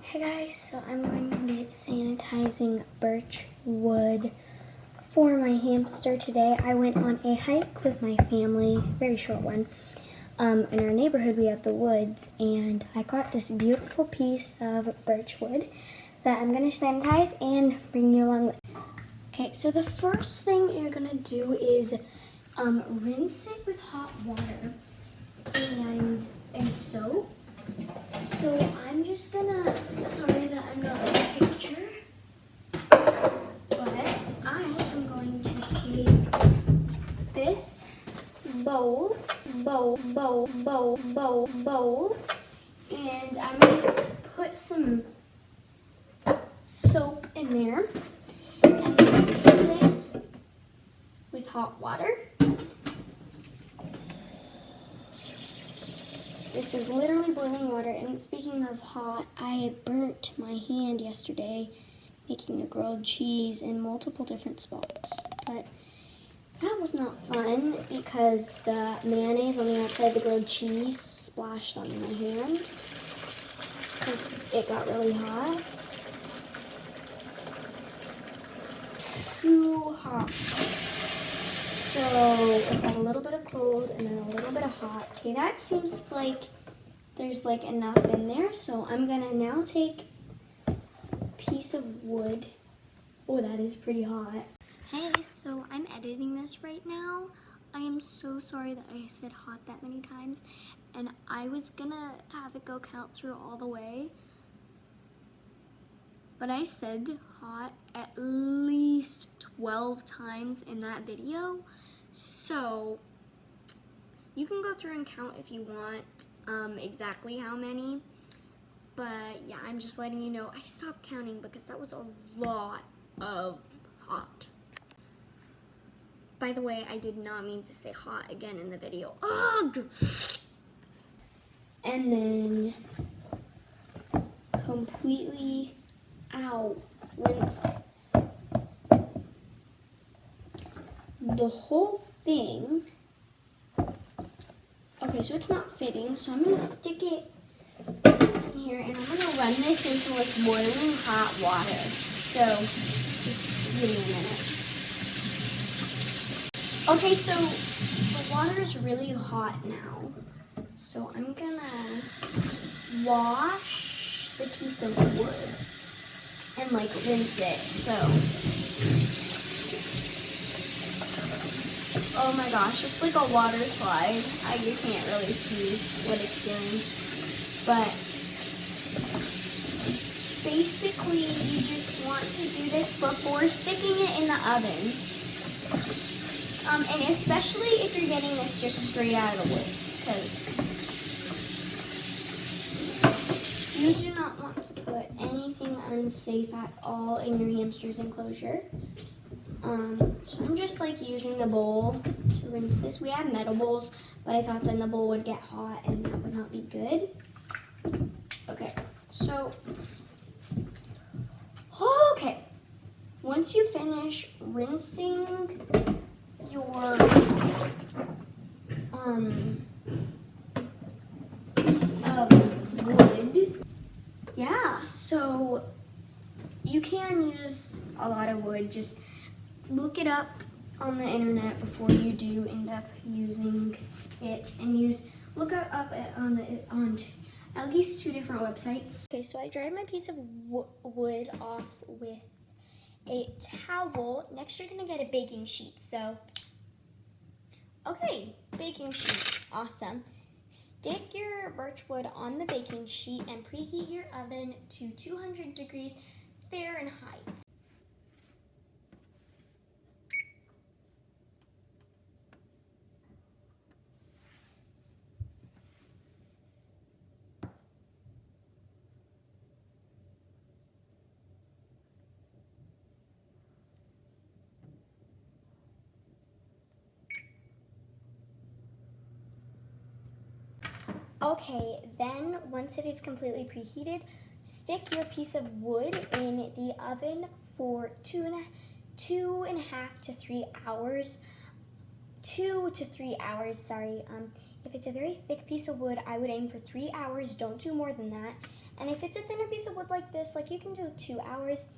Hey guys, so I'm going to be sanitizing birch wood for my hamster today. I went on a hike with my family, very short one. In our neighborhood we have the woods, and I got this beautiful piece of birch wood that I'm going to sanitize and bring you along with. Okay, so the first thing you're going to do is rinse it with hot water and soap. So I'm just gonna, sorry that I'm not in the picture, but I am going to take this bowl, and I'm gonna put some soap in there and then fill it with hot water. This is literally boiling water, and speaking of hot, I burnt my hand yesterday making a grilled cheese in multiple different spots. But that was not fun because the mayonnaise on the outside of the grilled cheese splashed on my hand because it got really hot. Too hot. So it's a little bit of cold and then a little bit of hot. Okay, that seems like there's like enough in there. So I'm gonna now take a piece of wood. Oh, that is pretty hot. Hey, so I'm editing this right now. I am so sorry that I said hot that many times, and I was gonna have it go count through all the way, but I said hot at least 12 times in that video. So you can go through and count if you want exactly how many, but yeah, I'm just letting you know I stopped counting because that was a lot of hot. By the way, I did not mean to say hot again in the video. Ugh! And then completely rinse the whole thing. Okay, so it's not fitting, so I'm gonna stick it in here and I'm gonna run this into like boiling hot water. So just give me a minute. Okay, so the water is really hot now. So I'm gonna wash the piece of wood and like rinse it. So, oh my gosh, it's like a water slide. You can't really see what it's doing, but basically you just want to do this before sticking it in the oven. And especially if you're getting this just straight out of the woods, because you do not want to put anything unsafe at all in your hamster's enclosure. So I'm just like using the bowl to rinse this. We have metal bowls, but I thought then the bowl would get hot and that would not be good. Okay, so, okay. Once you finish rinsing your piece of wood, yeah, so you can use a lot of wood. Just look it up on the internet before you do end up using it, and look it up on at least 2 different websites. Okay, so I dried my piece of wood off with a towel. Next, you're gonna get a baking sheet. So, okay, baking sheet, awesome. Stick your birch wood on the baking sheet and preheat your oven to 200 degrees Fahrenheit. Okay, then once it is completely preheated, stick your piece of wood in the oven for 2.5 to 3 hours. 2 to 3 hours, sorry. If it's a very thick piece of wood, I would aim for 3 hours. Don't do more than that. And if it's a thinner piece of wood like this, like you can do 2 hours.